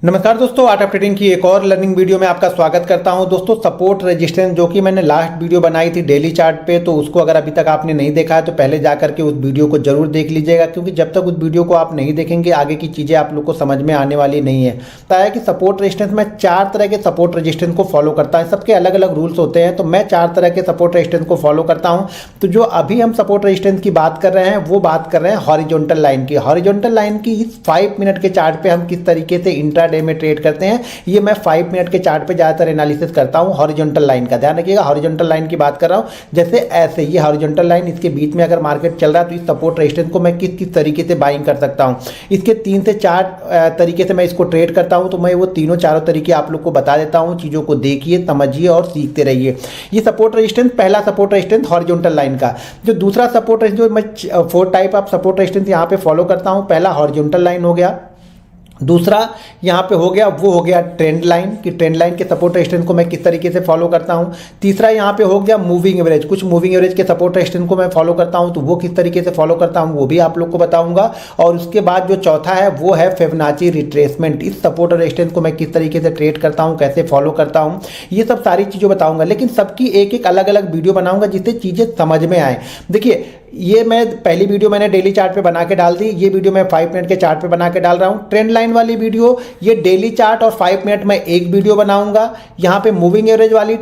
नमस्कार दोस्तों, art of trading की एक और लर्निंग वीडियो में आपका स्वागत करता हूं। दोस्तों, सपोर्ट रेजिस्टेंस जो कि मैंने लास्ट वीडियो बनाई थी डेली चार्ट पे, तो उसको अगर अभी तक आपने नहीं देखा है तो पहले जाकर के उस वीडियो को जरूर देख लीजिएगा, क्योंकि जब तक उस वीडियो को आप नहीं देखेंगे आगे की चीज़ें आप लोग को समझ में आने वाली नहीं है। बताया कि सपोर्ट रेजिस्टेंस में 4 तरह के सपोर्ट रेजिस्टेंस को फॉलो करता है, सबके अलग अलग रूल्स होते हैं, तो मैं 4 तरह के सपोर्ट रेजिस्टेंस को फॉलो करता हूँ। तो जो अभी हम सपोर्ट रेजिस्टेंस की बात कर रहे हैं वो बात कर रहे हैं हॉरिजॉन्टल लाइन की। हॉरिजॉन्टल लाइन की इस 5 मिनट के चार्ट पे हम किस तरीके से इंट्राडे में ट्रेड करते हैं, ये मैं 5 मिनट के चार्ट पे ज्यादातर एनालिसिस करता हूं। हॉरिजॉन्टल लाइन का ध्यान रखिएगा, हॉरिजॉन्टल लाइन की बात कर रहा हूं, जैसे ऐसे ये हॉरिजॉन्टल लाइन, इसके बीच में अगर मार्केट चल रहा है तो इस सपोर्ट रेजिस्टेंस को मैं किस किस तरीके से बाइंग कर सकता हूं। इसके 3 से 4 तरीके से मैं इसको ट्रेड करता हूं, तो मैं वो तीनों चारों तरीके आप लोग को बता देता हूं। चीज़ों को देखिए, समझिए और सीखते रहिए। ये सपोर्ट रेजिस्टेंस, पहला सपोर्ट रेजिस्टेंस हॉरिजॉन्टल लाइन का। जो दूसरा सपोर्ट रेजिस्टेंस, जो मैं 4 टाइप ऑफ सपोर्ट रेजिस्टेंस यहाँ पे फॉलो करता हूँ। पहला हॉरिजॉन्टल लाइन हो गया, दूसरा यहाँ पे हो गया वो हो गया ट्रेंड लाइन, कि ट्रेंड लाइन के सपोर्ट रेजिस्टेंस को मैं किस तरीके से फॉलो करता हूँ। तीसरा यहाँ पे हो गया मूविंग एवरेज, कुछ मूविंग एवरेज के सपोर्ट रेजिस्टेंस को मैं फॉलो करता हूँ, तो वो किस तरीके से फॉलो करता हूँ वो भी आप लोग को बताऊंगा। और उसके बाद जो चौथा है वो है फिबोनाची रिट्रेसमेंट। इस सपोर्ट रेजिस्टेंस को मैं किस तरीके से ट्रेड करता हूँ, कैसे फॉलो करता हूँ, ये सब सारी चीज़ें बताऊँगा, लेकिन सबकी एक एक अलग अलग वीडियो बनाऊँगा जिससे चीज़ें समझ में आए। देखिए, ये मैं पहली वीडियो मैंने डेली चार्ट पे बना के डाल दी, ये वीडियो मैं 5 मिनट के चार्ट पे बना के डाल रहा हूँ। ट्रेंड लाइन वाली वीडियो ये डेली चार्ट और 5 मिनट में एक वीडियो बनाऊंगा। यहाँ पे मूविंग एवरेज वाली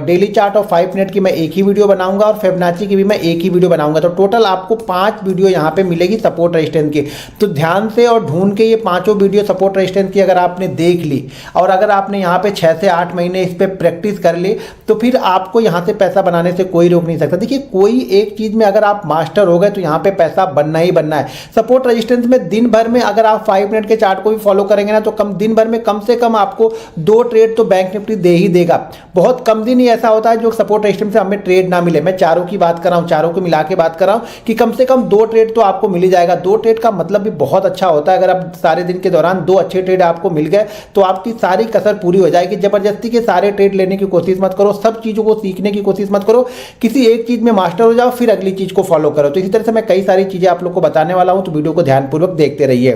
डेली चार्ट और 5 मिनट की मैं एक ही वीडियो बनाऊंगा, और फिबोनाची की भी मैं एक ही वीडियो बनाऊंगा। तो टोटल आपको 5 वीडियो यहाँ पे मिलेगी सपोर्ट रेजिस्टेंस की। तो ध्यान से और ढूंढ के ये 5 वीडियो सपोर्ट रेजिस्टेंस की अगर आपने देख ली और अगर आपने यहाँ पे 6 से 8 महीने इस पर प्रैक्टिस कर ली, तो फिर आपको यहाँ से पैसा बनाने से कोई रोक नहीं सकता। देखिए, कोई एक चीज़ में अगर आप मास्टर हो गए तो यहाँ पे पैसा बनना ही बनना है। सपोर्ट रेजिस्टेंस में दिन भर में अगर आप 5 मिनट के चार्ट को भी फॉलो करेंगे ना, तो दिन भर में कम से कम आपको 2 ट्रेड तो बैंक निफ्टी दे ही देगा। बहुत कम दिन ही ऐसा होता है जो सपोर्ट रेजिस्टेंस से हमें ट्रेड ना मिले। मैं चारों की बात कर रहा हूँ, चारों को मिला के बात कर रहा हूँ कि कम से कम 2 ट्रेड तो आपको मिल ही जाएगा। 2 ट्रेड का मतलब भी बहुत अच्छा होता है। अगर आप सारे दिन के दौरान 2 अच्छे ट्रेड आपको मिल गए तो आपकी सारी कसर पूरी हो जाएगी। जबरदस्ती के सारे ट्रेड लेने की कोशिश मत करो, सब चीज़ों को सीखने की कोशिश मत करो, किसी एक चीज़ में मास्टर हो जाओ फिर अगली चीज़ को फॉलो करो। तो इसी तरह से मैं कई सारी चीज़ें आप लोग को बताने वाला हूँ, तो वीडियो को ध्यानपूर्वक देखते रहिए।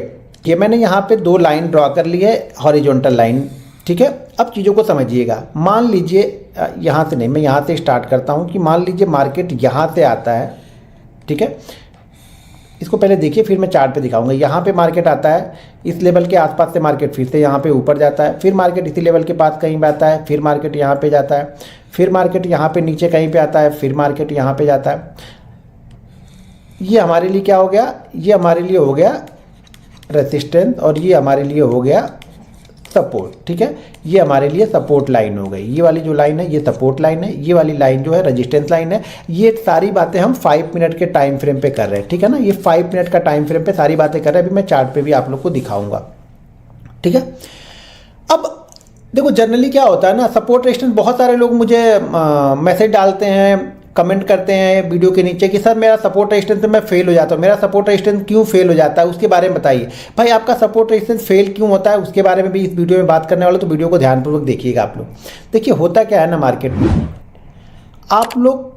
ये मैंने यहाँ पे 2 लाइन ड्रॉ कर ली है, हॉरिजॉन्टल लाइन, ठीक है। अब चीज़ों को समझिएगा। मान लीजिए यहाँ से नहीं, मैं यहाँ से स्टार्ट करता हूँ कि मान लीजिए मार्केट यहाँ से आता है, ठीक है। इसको पहले देखिए फिर मैं चार्ट पे दिखाऊंगा। यहाँ पे मार्केट आता है, इस लेवल के आसपास से मार्केट फिर से यहाँ पे ऊपर जाता है, फिर मार्केट इसी लेवल के पास कहीं पे आता है, फिर मार्केट यहाँ पे जाता है, फिर मार्केट यहाँ पे नीचे कहीं पे आता है, फिर मार्केट यहाँ पे जाता है। ये हमारे लिए क्या हो गया, ये हमारे लिए हो गया रेजिस्टेंस और ये हमारे लिए हो गया सपोर्ट, ठीक है। ये हमारे लिए सपोर्ट लाइन हो गई। ये वाली जो लाइन है ये सपोर्ट लाइन है, ये वाली लाइन जो है रेजिस्टेंस लाइन है। ये सारी बातें हम 5 मिनट के टाइम फ्रेम पे कर रहे हैं, ठीक है ना। ये 5 मिनट का टाइम फ्रेम पे सारी बातें कर रहे हैं। अभी मैं चार्ट पे भी आप लोग को दिखाऊंगा, ठीक है। अब देखो, जनरली क्या होता है ना, सपोर्ट रेजिस्टेंस, बहुत सारे लोग मुझे मैसेज डालते हैं, कमेंट करते हैं वीडियो के नीचे कि सर मेरा सपोर्ट रेजिस्टेंस में फेल हो जाता हूँ। मेरा सपोर्ट रेजिस्टेंस क्यों फेल हो जाता है उसके बारे में बताइए। भाई, आपका सपोर्ट रेजिस्टेंस फेल क्यों होता है उसके बारे में भी इस वीडियो में बात करने वाला, तो वीडियो को ध्यानपूर्वक देखिएगा आप लोग। देखिए, होता क्या है ना, मार्केट में आप लोग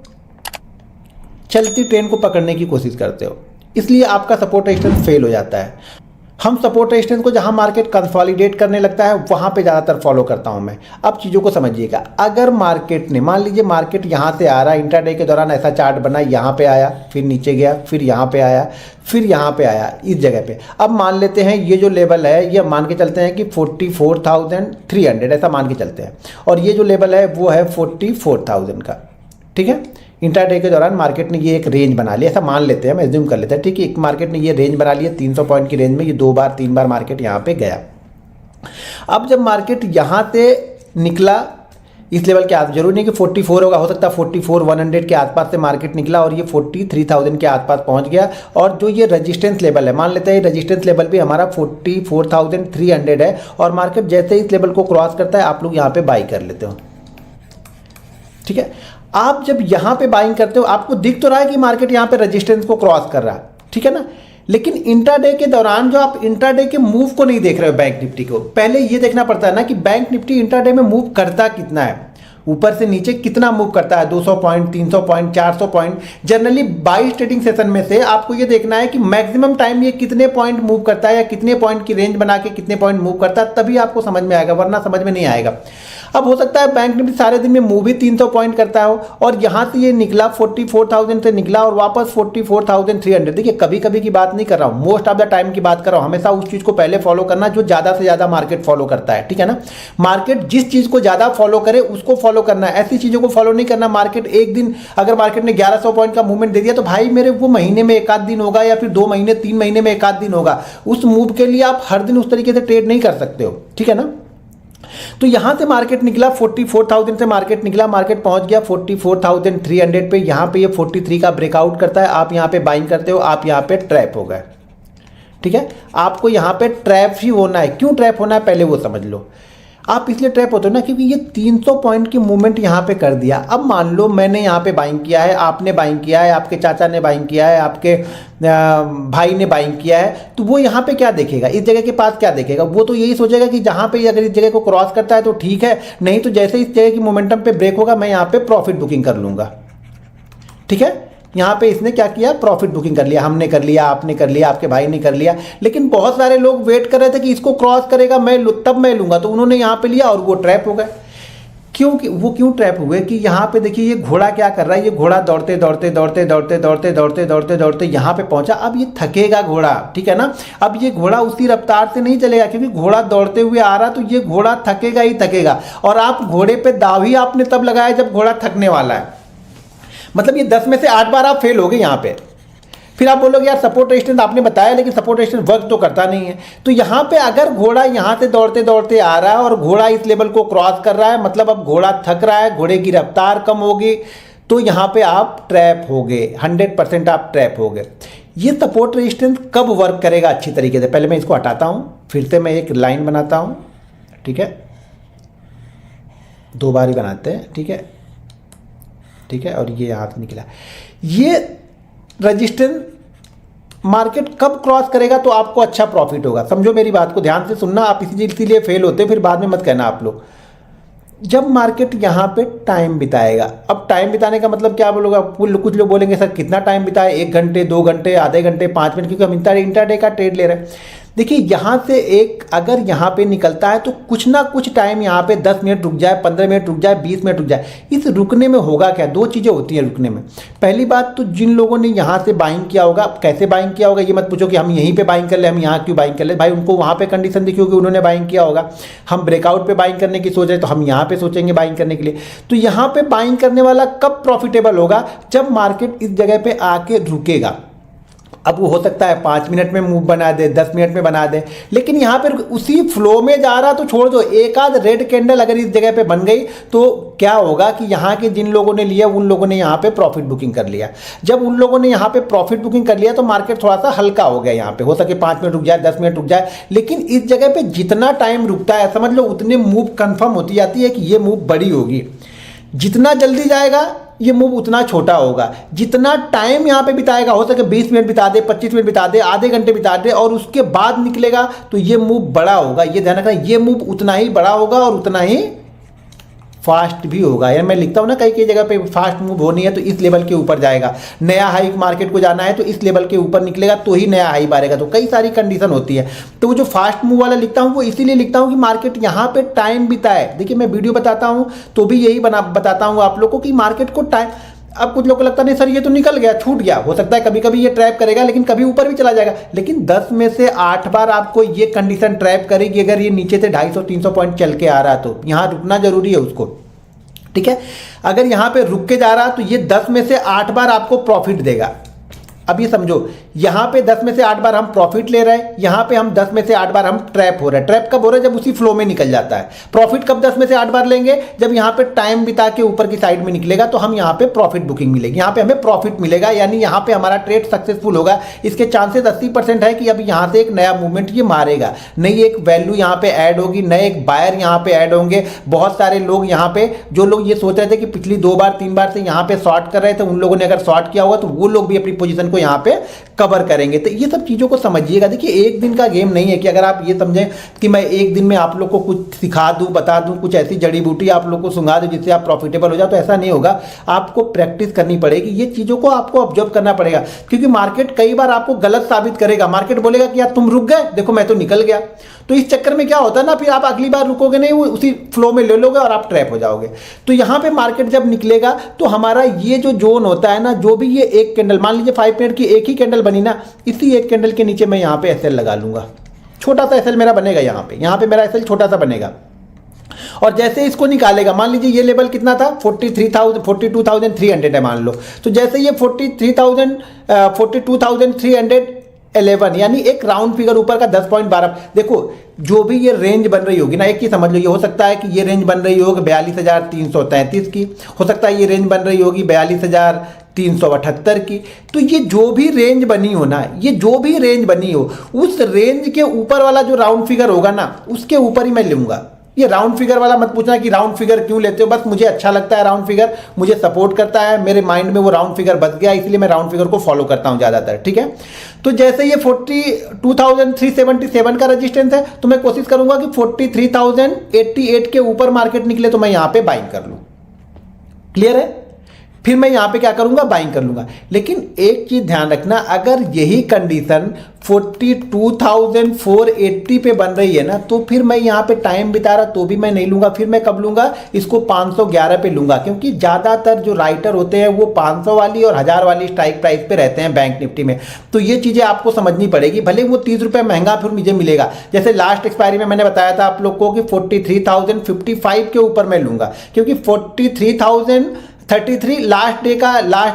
चलती ट्रेन को पकड़ने की कोशिश करते हो, इसलिए आपका सपोर्ट रेजिस्टेंस फेल हो जाता है। हम सपोर्ट रेजिस्टेंस को जहां मार्केट कंसोलिडेट करने लगता है वहां पे ज़्यादातर फॉलो करता हूं मैं। अब चीज़ों को समझिएगा। अगर मार्केट ने, मान लीजिए मार्केट यहां से आ रहा है, इंट्राडे के दौरान ऐसा चार्ट बना, यहां पे आया, फिर नीचे गया, फिर यहां पे आया, फिर यहां पे आया, इस जगह पे। अब मान लेते हैं ये जो लेवल है, ये मान के चलते हैं कि 44,300, ऐसा मान के चलते हैं, और ये जो लेवल है वो है 44,000 का, ठीक है। इंट्राडे के दौरान मार्केट ने ये एक रेंज बना लिया, ऐसा मान लेते हैं, हम एज्यूम कर लेते हैं, ठीक है। एक मार्केट ने ये रेंज बना लिया 300 पॉइंट की रेंज में, ये 2 बार 3 बार मार्केट यहाँ पे गया। अब जब मार्केट यहाँ से निकला इस लेवल के आसपास, जरूरी नहीं कि 44 होगा, हो सकता है 44,100 के आसपास से मार्केट निकला और ये 43,000 के आसपास पहुँच गया। और जो ये रेजिस्टेंस लेवल है, मान लेते हैं रेजिस्टेंस लेवल भी हमारा 44,300 है, और मार्केट जैसे इस लेवल को क्रॉस करता है आप लोग यहाँ पे बाई कर लेते हो, ठीक है। आप जब यहाँ पे बाइंग करते हो आपको दिख तो रहा है कि मार्केट यहाँ पे रेजिस्टेंस को क्रॉस कर रहा है, ठीक है ना। लेकिन इंट्राडे के दौरान जो आप इंट्राडे के मूव को नहीं देख रहे हो बैंक निफ्टी को, पहले ये देखना पड़ता है ना कि बैंक निफ्टी इंट्राडे में मूव करता कितना है। ऊपर से नीचे कितना मूव करता है, 200 point, 300 point, 400 point. Generally 22 trading session में से आपको ये देखना है कि मैक्सिमम टाइम ये कितने पॉइंट मूव करता है या कितने पॉइंट की रेंज बना के कितने पॉइंट मूव करता है, तभी आपको समझ में आएगा, वरना समझ में नहीं आएगा। अब हो सकता है बैंक निफ्टी सारे दिन में मूव भी 300 पॉइंट करता हो और यहाँ से ये निकला 44,000 से निकला और वापस 44,300। देखिए कभी कभी की बात नहीं कर रहा हूँ, मोस्ट ऑफ द टाइम की बात कर रहा हूँ। हमेशा उस चीज़ को पहले फॉलो करना जो ज़्यादा से ज़्यादा मार्केट फॉलो करता है, ठीक है ना। मार्केट जिस चीज़ को ज़्यादा फॉलो करे उसको फॉलो करना है, ऐसी चीज़ों को फॉलो नहीं करना। मार्केट एक दिन अगर मार्केट ने 1100 पॉइंट का मूवमेंट दे दिया तो भाई मेरे वो महीने में एक आध दिन होगा या फिर 2 महीने 3 महीने में एक आध दिन होगा। उस मूव के लिए आप हर दिन उस तरीके से ट्रेड नहीं कर सकते हो, ठीक है ना। तो यहां से मार्केट निकला 44,000 से मार्केट निकला, मार्केट पहुंच गया 44,300 पे। यहां पे ये 43 का ब्रेकआउट करता है, आप यहां पे बाइंग करते हो, आप यहां पे ट्रैप हो गए, ठीक है। आपको यहां पे ट्रैप ही होना है। क्यों ट्रैप होना है पहले वो समझ लो। आप इसलिए ट्रैप होते हो ना क्योंकि ये 300 पॉइंट की मूवमेंट यहाँ पे कर दिया। अब मान लो मैंने यहाँ पे बाइंग किया है, आपने बाइंग किया है, आपके चाचा ने बाइंग किया है, आपके भाई ने बाइंग किया है, तो वो यहाँ पे क्या देखेगा, इस जगह के पास क्या देखेगा। वो तो यही सोचेगा कि जहाँ पे अगर इस जगह को क्रॉस करता है तो ठीक है, नहीं तो जैसे इस जगह की मोमेंटम पे ब्रेक होगा मैं यहाँ पे प्रॉफिट बुकिंग कर लूँगा, ठीक है। यहाँ पे इसने क्या किया, प्रॉफिट बुकिंग कर लिया, हमने कर लिया, आपने कर लिया, आपके भाई ने कर लिया। लेकिन बहुत सारे लोग वेट कर रहे थे कि इसको क्रॉस करेगा तब मैं लूँगा, तो उन्होंने यहाँ पे लिया और वो ट्रैप हो गए। क्यों ट्रैप हुए कि यहाँ पे देखिए ये घोड़ा क्या कर रहा है, ये घोड़ा दौड़ते दौड़ते दौड़ते दौड़ते दौड़ते दौड़ते दौड़ते दौड़ते यहाँ पे पहुंचा। अब ये थकेगा घोड़ा, ठीक है ना। अब ये घोड़ा उसी रफ्तार से नहीं चलेगा क्योंकि घोड़ा दौड़ते हुए आ रहा, तो ये घोड़ा थकेगा ही थकेगा। और आप घोड़े पे दाव ही आपने तब लगाया जब घोड़ा थकने वाला है। मतलब ये 10 में से 8 बार आप फेल हो गए यहाँ पे। फिर आप बोलोगे यार सपोर्ट रेजिस्टेंस आपने बताया लेकिन सपोर्ट रेजिस्टेंस वर्क तो करता नहीं है। तो यहाँ पे अगर घोड़ा यहाँ से दौड़ते दौड़ते आ रहा है और घोड़ा इस लेवल को क्रॉस कर रहा है, मतलब अब घोड़ा थक रहा है, घोड़े की रफ्तार कम होगी, तो यहाँ पे आप ट्रैप हो गए, 100% आप ट्रैप हो गए। ये सपोर्ट रेजिस्टेंस कब वर्क करेगा अच्छी तरीके से, पहले मैं इसको हटाता हूँ, फिर से मैं एक लाइन बनाता हूँ, ठीक है। 2 बार ही बनाते हैं, ठीक है, ठीक है। और ये यहाँ से निकला, ये रजिस्टेंस मार्केट कब क्रॉस करेगा तो आपको अच्छा प्रॉफिट होगा। समझो मेरी बात को ध्यान से सुनना, आप इसीलिए फेल होते फिर बाद में मत कहना आप लोग। जब मार्केट यहाँ पे टाइम बिताएगा, अब टाइम बिताने का मतलब क्या बोलोगा, कुछ लोग बोलेंगे सर कितना टाइम बिताए, 1 घंटे 2 घंटे आधे घंटे 5 मिनट, क्योंकि हम इंट्राडे का ट्रेड ले रहे हैं। देखिए यहाँ से एक अगर यहाँ पे निकलता है तो कुछ ना कुछ टाइम यहाँ पे 10 मिनट रुक जाए, 15 मिनट रुक जाए, 20 मिनट रुक जाए। इस रुकने में होगा क्या, 2 चीज़ें होती हैं रुकने में। पहली बात तो जिन लोगों ने यहाँ से बाइंग किया होगा, कैसे बाइंग किया होगा ये मत पूछो कि हम यहीं पे बाइंग कर ले, हम यहाँ क्यों बाइंग कर ले। भाई उनको वहाँ पे कंडीशन दिखी होगी, उन्होंने बाइंग किया होगा। हम ब्रेकआउट पे बाइंग करने की सोच रहे तो हम यहाँ पे सोचेंगे बाइंग करने के लिए। तो यहाँ पे बाइंग करने वाला कब प्रॉफिटेबल होगा, जब मार्केट इस जगह पे आके रुकेगा। अब वो हो सकता है 5 मिनट में मूव बना दे, 10 मिनट में बना दे, लेकिन यहाँ पर उसी फ्लो में जा रहा तो छोड़ दो। एक आध रेड कैंडल अगर इस जगह पे बन गई तो क्या होगा कि यहाँ के जिन लोगों ने लिया उन लोगों ने यहाँ पे प्रॉफिट बुकिंग कर लिया। जब उन लोगों ने यहाँ पे प्रॉफिट बुकिंग कर लिया तो मार्केट थोड़ा सा हल्का हो गया। यहाँ पे हो सके 5 मिनट रुक जाए, 10 मिनट रुक जाए, लेकिन इस जगह पे जितना टाइम रुकता है समझ लो उतने मूव कंफर्म होती जाती है कि ये मूव बड़ी होगी। जितना जल्दी जाएगा ये मूव उतना छोटा होगा। जितना टाइम यहाँ पे बिताएगा, हो सके 20 मिनट बिता दे, 25 मिनट बिता दे, आधे घंटे बिता दे, और उसके बाद निकलेगा तो ये मूव बड़ा होगा। ये ध्यान रखना, ये मूव उतना ही बड़ा होगा और उतना ही फास्ट भी होगा। यार मैं लिखता हूँ ना कई जगह पे फास्ट मूव होनी है तो इस लेवल के ऊपर जाएगा। नया हाई मार्केट को जाना है तो इस लेवल के ऊपर निकलेगा तो ही नया हाई मारेगा। तो कई सारी कंडीशन होती है। तो वो जो फास्ट मूव वाला लिखता हूँ वो इसीलिए लिखता हूँ कि मार्केट यहाँ पे टाइम बिताए। देखिए मैं वीडियो बताता हूँ तो भी यही बताता हूँ आप लोग को कि मार्केट को टाइम। अब कुछ लोगों को लगता नहीं सर ये तो निकल गया, छूट गया। हो सकता है कभी कभी ये ट्रैप करेगा लेकिन कभी ऊपर भी चला जाएगा। लेकिन 10 में से 8 बार आपको ये कंडीशन ट्रैप करेगी अगर ये नीचे से 250-300 पॉइंट चल के आ रहा तो यहाँ रुकना जरूरी है उसको, ठीक है। अगर यहाँ पे रुक के जा रहा तो ये 10 में से 8 बार आपको प्रॉफिट देगा। अब ये समझो यहाँ पे 10 में से 8 बार हम प्रॉफिट ले रहे हैं, यहाँ पे हम 10 में से 8 बार हम ट्रैप हो रहे हैं। ट्रैप कब हो रहा है, जब उसी फ्लो में निकल जाता है। प्रॉफिट कब 10 में से 8 बार लेंगे, जब यहाँ पे टाइम बिता के ऊपर की साइड में निकलेगा तो हम यहाँ पे प्रॉफिट बुकिंग मिलेगी, यहाँ पे हमें प्रॉफिट मिलेगा, यानी यहाँ पे हमारा ट्रेड सक्सेसफुल होगा। इसके चांसेस 80% है कि अब यहाँ से एक नया मूवमेंट ये मारेगा, नई एक वैल्यू यहाँ पे ऐड होगी, नए एक बायर यहाँ पे ऐड होंगे। बहुत सारे लोग यहाँ पे जो लोग ये सोच रहे थे कि पिछली 2 बार 3 बार से यहाँ पे शॉर्ट कर रहे थे, उन लोगों ने अगर शॉर्ट किया होगा तो वो लोग भी अपनी पोजीशन को यहाँ पे कवर करेंगे। तो ये सब चीज़ों को समझिएगा। देखिए एक दिन का गेम नहीं है कि अगर आप ये समझें कि मैं एक दिन में आप लोग को कुछ सिखा दूं, बता दूं, कुछ ऐसी जड़ी बूटी आप लोग को सुंघा दूं जिससे आप प्रॉफिटेबल हो जाओ, तो ऐसा नहीं होगा। आपको प्रैक्टिस करनी पड़ेगी, ये चीज़ों को आपको ऑब्जर्व करना पड़ेगा, क्योंकि मार्केट कई बार आपको गलत साबित करेगा। मार्केट बोलेगा कि यार तुम रुक गए, देखो मैं तो निकल गया। तो इस चक्कर में क्या होता है ना, फिर आप अगली बार रुकोगे नहीं, वो उसी फ्लो में ले लोगे और आप ट्रैप हो जाओगे। तो यहाँ पे मार्केट जब निकलेगा तो हमारा ये जो जोन होता है ना, जो भी ये एक कैंडल, मान लीजिए 5 मिनट की एक ही कैंडल बनी ना, इसी एक कैंडल के नीचे मैं यहाँ पे एसएल लगा लूंगा। छोटा सा एसएल मेरा बनेगा, यहाँ पे मेरा एसएल छोटा सा बनेगा। और जैसे इसको निकालेगा, मान लीजिए ये लेवल कितना था, 42,300 है मान लो। तो जैसे ये 42,311, यानी एक राउंड फिगर ऊपर का 10.12। देखो जो भी ये रेंज बन रही होगी ना, एक ही समझ लो, ये हो सकता है कि ये रेंज बन रही होगी 42,333 की, हो सकता है ये रेंज बन रही होगी 42,378 की। तो ये जो भी रेंज बनी हो ना, ये जो भी रेंज बनी हो, उस रेंज के ऊपर वाला जो राउंड फिगर होगा ना, उसके ऊपर ही मैं लूंगा। ये राउंड फिगर वाला मत पूछना कि राउंड फिगर क्यों लेते हो, बस मुझे अच्छा लगता है राउंड फिगर, मुझे सपोर्ट करता है, मेरे माइंड में वो राउंड फिगर बच गया, इसलिए मैं राउंड फिगर को फॉलो करता हूं ज्यादातर। ठीक है, तो जैसे ये 42,377 का रेजिस्टेंस है, तो मैं कोशिश करूंगा कि 43,088 के ऊपर मार्केट निकले तो मैं यहां पे बाइंग कर लूं। क्लियर है? फिर मैं यहां पे क्या करूंगा, बाइंग कर लूंगा। लेकिन एक चीज ध्यान रखना, अगर यही कंडीशन 42,480 पे बन रही है ना, तो फिर मैं यहां पे टाइम बिता रहा तो भी मैं नहीं लूंगा। फिर मैं कब लूंगा, इसको 511 पे लूंगा, क्योंकि ज्यादातर जो राइटर होते हैं वो 500 वाली और 1000 वाली स्ट्राइक प्राइस पे रहते हैं बैंक निफ्टी में। तो ये चीजें आपको समझनी पड़ेगी, भले वो 30 रुपए महंगा फिर मुझे मिलेगा। जैसे लास्ट एक्सपायरी में मैंने बताया था आप लोग को कि 43,055 के ऊपर मैं लूंगा, क्योंकि 43,033 लास्ट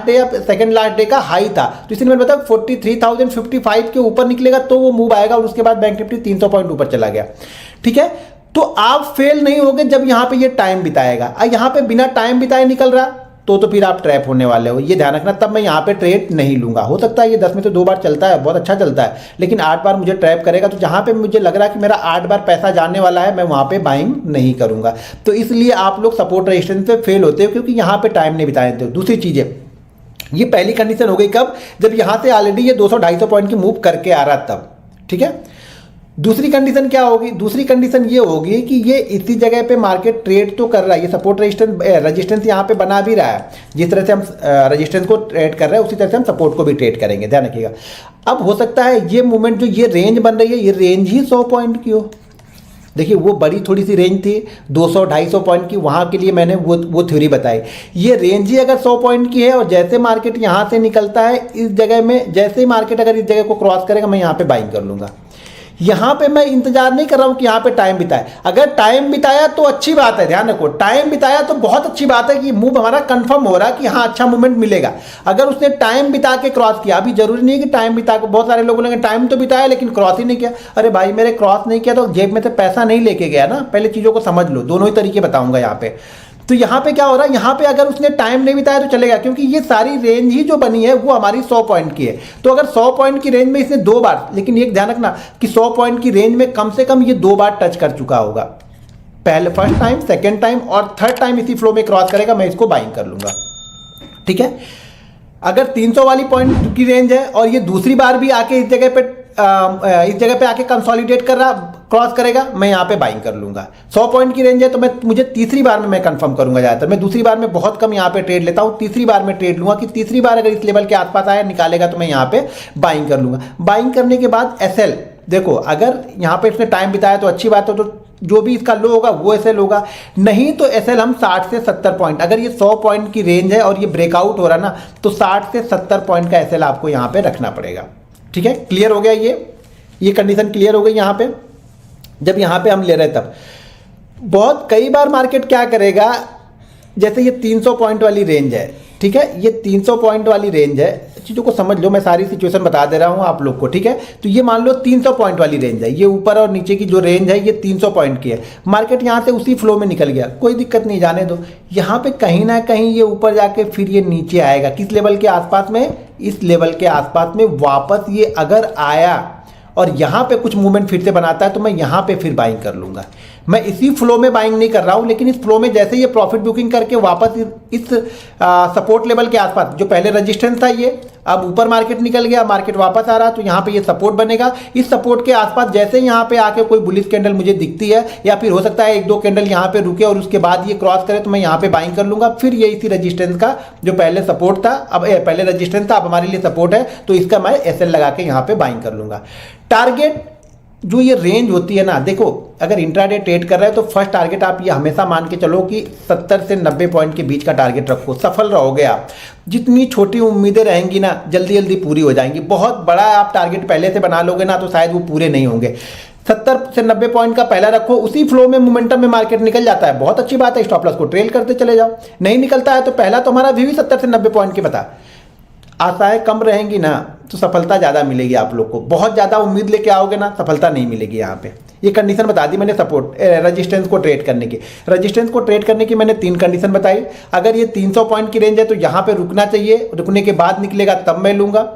डे या सेकंड लास्ट डे का हाई था। तो इसलिए मैंने बताया 43,055 के ऊपर निकलेगा तो वो मूव आएगा, और उसके बाद बैंक निफ्टी 300 पॉइंट ऊपर चला गया। ठीक है, तो आप फेल नहीं होगे जब यहां पे ये टाइम बिताएगा। यहां पे बिना टाइम बिताए निकल रहा तो फिर आप ट्रैप होने वाले हो, ये ध्यान रखना। तब मैं यहाँ पे ट्रेड नहीं लूंगा। हो सकता है ये 10 में से 2 बार चलता है, बहुत अच्छा चलता है, लेकिन 8 बार मुझे ट्रैप करेगा। तो जहाँ पे मुझे लग रहा है कि मेरा 8 बार पैसा जाने वाला है, मैं वहाँ पे बाइंग नहीं करूंगा। तो इसलिए आप लोग सपोर्ट रेजिस्टेंस पे फेल होते हो, क्योंकि यहाँ पे टाइम नहीं बिताए थे। दूसरी चीज़ें, ये पहली कंडीशन हो गई कब, जब यहाँ से ऑलरेडी ये 200-250 पॉइंट की मूव करके आ रहा तब। ठीक है, दूसरी कंडीशन क्या होगी, दूसरी कंडीशन ये होगी कि ये इसी जगह पे मार्केट ट्रेड तो कर रहा है, ये सपोर्ट रेजिस्टेंस यहाँ पे बना भी रहा है। जिस तरह से हम रेजिस्टेंस को ट्रेड कर रहे हैं, उसी तरह से हम सपोर्ट को भी ट्रेड करेंगे, ध्यान रखिएगा। अब हो सकता है ये मूवमेंट, जो ये रेंज बन रही है, ये रेंज ही 100 पॉइंट की हो। देखिए वो बड़ी थोड़ी सी रेंज थी 200-250 पॉइंट की, वहाँ के लिए मैंने वो थ्योरी बताई। ये रेंज ही अगर 100 पॉइंट की है, और जैसे मार्केट यहाँ से निकलता है इस जगह में, जैसे ही मार्केट अगर इस जगह को क्रॉस करेगा, मैं यहाँ पे बाइंग कर लूँगा। यहां पे मैं इंतजार नहीं कर रहा हूं कि यहां पे टाइम बिताए। अगर टाइम बिताया तो अच्छी बात है, ध्यान रखो, टाइम बिताया तो बहुत अच्छी बात है कि मूव हमारा कंफर्म हो रहा है कि हाँ अच्छा मूवमेंट मिलेगा। अगर उसने टाइम बिता के क्रॉस किया, अभी जरूरी नहीं है कि टाइम बिता के, बहुत सारे लोग बोलेंगे टाइम तो बिताया लेकिन क्रॉस ही नहीं किया। अरे भाई मेरे क्रॉस नहीं किया तो जेब में से पैसा नहीं लेके गया ना, पहले चीजों को समझ लो। दोनों ही तरीके बताऊंगा यहाँ पे। तो यहाँ पे क्या हो रहा है, यहाँ पे अगर उसने टाइम नहीं बिताया तो चलेगा, क्योंकि ये सारी रेंज ही जो बनी है वो हमारी 100 पॉइंट की है। तो अगर 100 पॉइंट की रेंज में इसने 2 बार, लेकिन ये ध्यान रखना कि 100 पॉइंट की रेंज में कम से कम ये 2 बार टच कर चुका होगा। पहले फर्स्ट टाइम, सेकेंड टाइम और थर्ड टाइम इसी फ्लो में क्रॉस करेगा, मैं इसको बाइंग कर लूंगा। ठीक है, अगर 300 वाली पॉइंट की रेंज है और ये दूसरी बार भी आके इस जगह पे आके कंसोलिडेट कर रहा, क्रॉस करेगा, मैं यहाँ पे बाइंग कर लूंगा। 100 पॉइंट की रेंज है तो मुझे तीसरी बार में मैं कंफर्म करूंगा। ज़्यादातर मैं दूसरी बार में बहुत कम यहाँ पे ट्रेड लेता हूँ, तीसरी बार में ट्रेड लूंगा कि तीसरी बार अगर इस लेवल के आसपास आया निकालेगा तो मैं यहाँ पे बाइंग कर लूंगा। बाइंग करने के बाद एसएल, देखो अगर यहाँ पे इसने टाइम बिताया तो अच्छी बात है, तो जो भी इसका लो होगा वो एसएल होगा, नहीं तो एसएल हम 60 से 70 पॉइंट, अगर ये 100 पॉइंट की रेंज है और ये ब्रेकआउट हो रहा ना, तो 60 से 70 पॉइंट का एसएल आपको यहाँ पे रखना पड़ेगा। ठीक है, क्लियर हो गया, ये कंडीशन क्लियर हो गई। यहाँ पे जब यहाँ पे हम ले रहे तब बहुत कई बार मार्केट क्या करेगा, जैसे ये 300 पॉइंट वाली रेंज है, ठीक है, ये 300 पॉइंट वाली रेंज है, चीज़ों को समझ लो, मैं सारी सिचुएशन बता दे रहा हूँ आप लोग को। ठीक है, तो ये मान लो 300 पॉइंट वाली रेंज है, ये ऊपर और नीचे की जो रेंज है ये 300 पॉइंट की है। मार्केट यहाँ से उसी फ्लो में निकल गया, कोई दिक्कत नहीं, जाने दो। यहाँ पे कहीं ना कहीं ये ऊपर जाके फिर ये नीचे आएगा, किस लेवल के आसपास में, इस लेवल के आसपास में वापस ये अगर आया और यहाँ पे कुछ मूवमेंट फिर से बनाता है तो मैं यहाँ पे फिर बाइंग कर लूंगा। मैं इसी फ्लो में बाइंग नहीं कर रहा हूँ, लेकिन इस फ्लो में जैसे ये प्रॉफिट बुकिंग करके वापस इस सपोर्ट लेवल के आसपास, जो पहले रेजिस्टेंस था ये अब ऊपर मार्केट निकल गया, मार्केट वापस आ रहा, तो यहाँ पे ये सपोर्ट बनेगा। इस सपोर्ट के आसपास जैसे यहाँ पे आके कोई बुलिश कैंडल मुझे दिखती है, या फिर हो सकता है एक दो कैंडल यहाँ पे रुके और उसके बाद ये क्रॉस करे, तो मैं यहाँ पे बाइंग कर लूंगा। फिर ये इसी रेजिस्टेंस का जो पहले सपोर्ट था, अब पहले रेजिस्टेंस था, अब हमारे लिए सपोर्ट है, तो इसका मैं एसएल लगा के यहाँ पे बाइंग कर लूंगा। टारगेट जो ये रेंज होती है ना, देखो अगर इंट्राडे ट्रेड कर रहे हैं तो फर्स्ट टारगेट आप ये हमेशा मान के चलो कि 70 से 90 पॉइंट के बीच का टारगेट रखो, सफल रहोगे आप। जितनी छोटी उम्मीदें रहेंगी ना, जल्दी जल्दी पूरी हो जाएंगी। बहुत बड़ा आप टारगेट पहले से बना लोगे ना, तो शायद वो पूरे नहीं होंगे। 70 से 90 पॉइंट का पहला रखो, उसी फ्लो में मोमेंटम में मार्केट निकल जाता है, बहुत अच्छी बात है, स्टॉप लॉस को ट्रेल करते चले जाओ। नहीं निकलता है तो पहला तो हमारा व्यू ही 70 से 90 पॉइंट की बता, आशाएं कम रहेंगी ना तो सफलता ज़्यादा मिलेगी आप लोग को। बहुत ज़्यादा उम्मीद लेके आओगे ना, सफलता नहीं मिलेगी। यहाँ पे ये कंडीशन बता दी मैंने सपोर्ट रेजिस्टेंस को ट्रेड करने की। रेजिस्टेंस को ट्रेड करने की मैंने 3 कंडीशन बताई। अगर ये 300 पॉइंट की रेंज है तो यहाँ पे रुकना चाहिए, रुकने के बाद निकलेगा तब मैं लूँगा।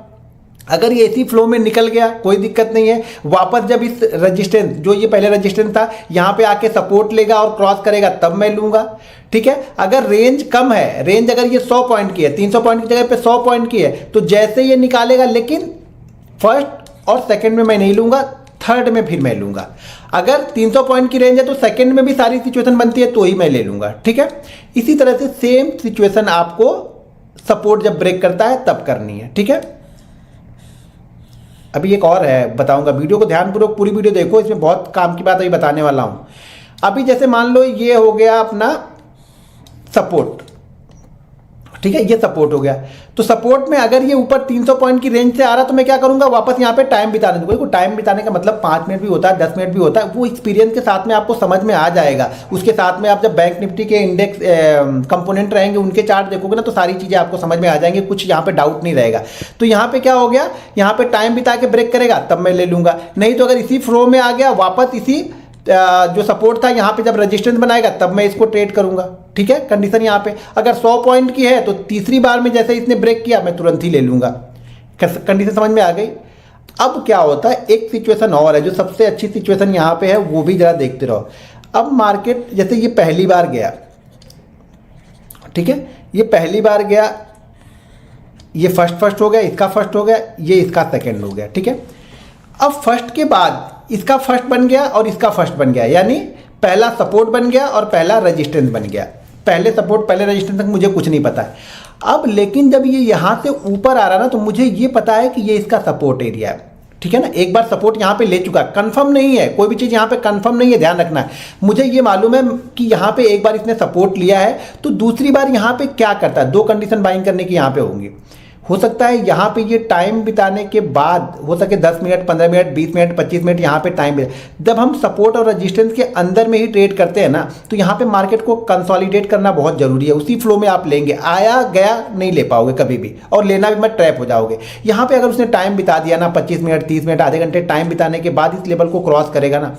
अगर ये इसी फ्लो में निकल गया कोई दिक्कत नहीं है, वापस जब इस रेजिस्टेंस जो ये पहले रेजिस्टेंस था यहाँ पे आके सपोर्ट लेगा और क्रॉस करेगा तब मैं लूँगा, ठीक है। अगर रेंज कम है, रेंज अगर ये 100 पॉइंट की है, 300 पॉइंट की जगह पे 100 पॉइंट की है, तो जैसे ये निकालेगा, लेकिन फर्स्ट और सेकंड में मैं नहीं लूँगा, थर्ड में फिर मैं लूँगा। अगर 300 पॉइंट की रेंज है तो सेकंड में भी सारी सिचुएशन बनती है तो ही मैं ले लूँगा, ठीक है। इसी तरह से सेम सिचुएशन आपको सपोर्ट जब ब्रेक करता है तब करनी है, ठीक है। अभी एक और है बताऊंगा, वीडियो को ध्यानपूर्वक पूरी वीडियो देखो, इसमें बहुत काम की बात अभी बताने वाला हूं। अभी जैसे मान लो ये हो गया अपना सपोर्ट, ठीक है, ये सपोर्ट हो गया। तो सपोर्ट में अगर ये ऊपर 300 पॉइंट की रेंज से आ रहा तो मैं क्या करूंगा, वापस यहाँ पे टाइम बिताने दूंगा। देखो टाइम बिताने का मतलब 5 मिनट भी होता है, 10 मिनट भी होता है, वो एक्सपीरियंस के साथ में आपको समझ में आ जाएगा। उसके साथ में आप जब बैंक निफ्टी के इंडेक्स कंपोनेंट रहेंगे, उनके चार्ट देखोगे ना, तो सारी चीज़ें आपको समझ में आ जाएंगी, कुछ यहाँ पे डाउट नहीं रहेगा। तो यहाँ पे क्या हो गया, यहाँ पे टाइम बिता के ब्रेक करेगा तब मैं ले लूँगा, नहीं तो अगर इसी फ्लो में आ गया वापस इसी जो सपोर्ट था यहाँ पे जब रेजिस्टेंस बनाएगा तब मैं इसको ट्रेड करूंगा, ठीक है। कंडीशन यहाँ पे अगर 100 पॉइंट की है तो तीसरी बार में जैसे इसने ब्रेक किया मैं तुरंत ही ले लूंगा। कंडीशन समझ में आ गई। अब क्या होता है, एक सिचुएशन और है जो सबसे अच्छी सिचुएशन यहाँ पे है, वो भी जरा देखते रहो। अब मार्केट जैसे ये पहली बार गया, ठीक है, ये पहली बार गया, ये फर्स्ट हो गया, इसका फर्स्ट हो गया, ये इसका सेकेंड हो गया, ठीक है। अब फर्स्ट के बाद इसका फर्स्ट बन गया और इसका फर्स्ट बन गया, यानी पहला सपोर्ट बन गया और पहला रेजिस्टेंस बन गया। पहले सपोर्ट पहले रेजिस्टेंस तक मुझे कुछ नहीं पता है। अब लेकिन जब ये यहाँ से ऊपर आ रहा ना, तो मुझे ये पता है कि ये इसका सपोर्ट एरिया है, ठीक है ना। एक बार सपोर्ट यहाँ पे ले चुका, कंफर्म नहीं है, कोई भी चीज़ यहाँ पे कंफर्म नहीं है, ध्यान रखना है। मुझे ये मालूम है कि यहाँ पे एक बार इसने सपोर्ट लिया है, तो दूसरी बार यहाँ पे क्या करता है, 2 कंडीशन बाइंग करने की यहाँ पे होंगी। हो सकता है यहाँ पे ये टाइम बिताने के बाद हो सके 10 मिनट, 15 मिनट, 20 मिनट, 25 मिनट यहाँ पे टाइम जब हम सपोर्ट और रेजिस्टेंस के अंदर में ही ट्रेड करते हैं ना, तो यहाँ पे मार्केट को कंसोलिडेट करना बहुत जरूरी है। उसी फ्लो में आप लेंगे, आया गया नहीं ले पाओगे कभी भी, और लेना भी मत, ट्रैप हो जाओगे। यहाँ पे अगर उसने टाइम बिता दिया ना, 25 मिनट, 30 मिनट, आधे घंटे टाइम बिताने के बाद इस लेवल को क्रॉस करेगा ना,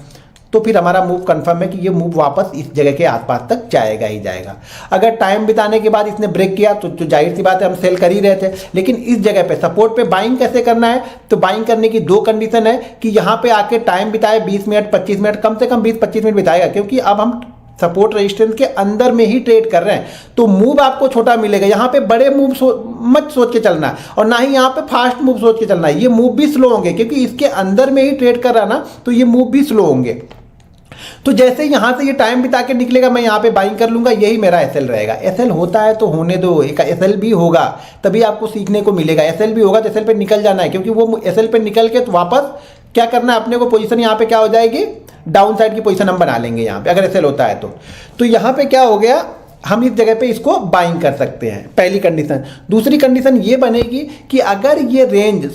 तो फिर हमारा मूव कंफर्म है कि ये मूव वापस इस जगह के आसपास तक जाएगा ही जाएगा। अगर टाइम बिताने के बाद इसने ब्रेक किया तो जाहिर सी बात है हम सेल कर ही रहे थे, लेकिन इस जगह पे सपोर्ट पे बाइंग कैसे करना है, तो बाइंग करने की 2 कंडीशन है कि यहाँ पे आके टाइम बिताए 20 मिनट, 25 मिनट, कम से कम 20-25 मिनट बिताएगा, क्योंकि अब हम सपोर्ट रेजिस्टेंस के अंदर में ही ट्रेड कर रहे हैं, तो मूव आपको छोटा मिलेगा। यहाँ पे बड़े मूव मत सोच के चलना है, और ना ही यहाँ पे फास्ट मूव सोच के चलना है। ये मूव भी स्लो होंगे, क्योंकि इसके अंदर में ही ट्रेड कर रहा ना, तो ये मूव भी स्लो होंगे। तो जैसे यहां से ये टाइम बिता के निकलेगा, मैं यहां पे बाइंग कर लूंगा, यही मेरा एसएल रहेगा। एसएल होता है तो होने दो, एक एसएल भी होगा तभी आपको सीखने को मिलेगा। एसएल भी होगा तो एसएल पे निकल जाना है, क्योंकि वो एसएल पे निकल के तो वापस क्या करना है, अपने को पोजीशन यहाँ पे क्या हो जाएगी, डाउन साइड की पोजीशन हम बना लेंगे यहाँ पे, अगर एसएल होता है तो यहाँ पे क्या हो गया, हम इस जगह पे इसको बाइंग कर सकते हैं, पहली कंडीशन। दूसरी कंडीशन ये बनेगी कि अगर ये रेंज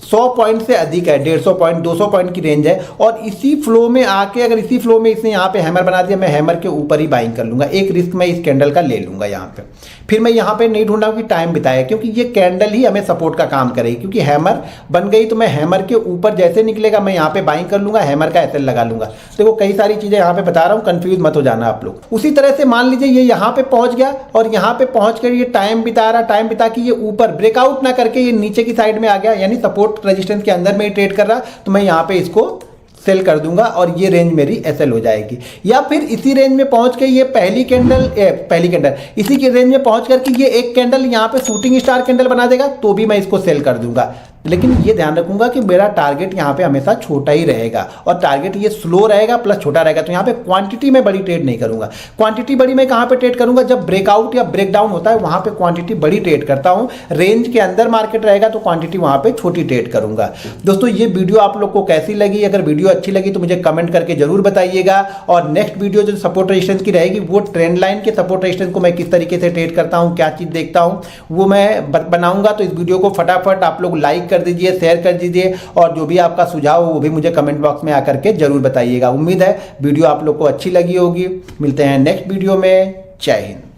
100 पॉइंट से अधिक है, 150 पॉइंट, 200 पॉइंट की रेंज है, और इसी फ्लो में आके अगर इसी फ्लो में इसने यहाँ पे हैमर बना दिया, मैं हैमर के ऊपर ही बाइंग कर लूंगा। एक रिस्क मैं इस कैंडल का ले लूंगा यहाँ पे। फिर मैं यहाँ पे नहीं ढूंढ रहा हूँ कि टाइम बिताए, क्योंकि ये कैंडल ही हमें सपोर्ट का काम करेगी, क्योंकि हैमर बन गई तो मैं हैमर के ऊपर जैसे निकलेगा मैं यहाँ पे बाइंग कर लूंगा, हैमर का एसएल लगा लूंगा। देखो कई सारी चीजें यहाँ पे बता रहा हूँ, कंफ्यूज मत हो जाना आप लोग। उसी तरह से मान लीजिए ये यहाँ पे पहुंच गया, और यहाँ पे पहुंच कर ये टाइम बिता रहा, टाइम बिता के ये ऊपर ब्रेकआउट ना करके ये नीचे की साइड में आ गया, यानी सपोर्ट रेजिस्टेंस के अंदर में ही ट्रेड कर रहा, तो मैं यहाँ पे इसको सेल कर दूंगा और ये रेंज मेरी एसएल हो जाएगी। या फिर इसी रेंज में पहुंच के ये पहली कैंडल इसी के रेंज में पहुंच करके ये एक कैंडल यहाँ पे शूटिंग स्टार कैंडल बना देगा तो भी मैं इसको सेल कर दूंगा। लेकिन ये ध्यान रखूंगा कि मेरा टारगेट यहाँ पे हमेशा छोटा ही रहेगा और टारगेट ये स्लो रहेगा प्लस छोटा रहेगा। तो यहाँ पे क्वांटिटी में बड़ी ट्रेड नहीं करूंगा। क्वांटिटी बड़ी मैं कहाँ पे ट्रेड करूंगा, जब ब्रेकआउट या ब्रेकडाउन होता है वहां पे क्वांटिटी बड़ी ट्रेड करता हूं। रेंज के अंदर मार्केट रहेगा तो क्वांटिटी वहां पे छोटी ट्रेड करूंगा। दोस्तों ये वीडियो आप लोग को कैसी लगी, अगर वीडियो अच्छी लगी तो मुझे कमेंट करके जरूर बताइएगा। और नेक्स्ट वीडियो जो सपोर्ट रेजिस्टेंस की रहेगी वो ट्रेंड लाइन के सपोर्ट रेजिस्टेंस को मैं किस तरीके से ट्रेड करता हूँ, क्या चीज देखता हूँ वो मैं बनाऊंगा। तो इस वीडियो को फटाफट आप लोग लाइक कर दीजिए, शेयर कर दीजिए और जो भी आपका सुझाव हो वो भी मुझे कमेंट बॉक्स में आकर के जरूर बताइएगा। उम्मीद है वीडियो आप लोग को अच्छी लगी होगी। मिलते हैं नेक्स्ट वीडियो में। जय हिंद।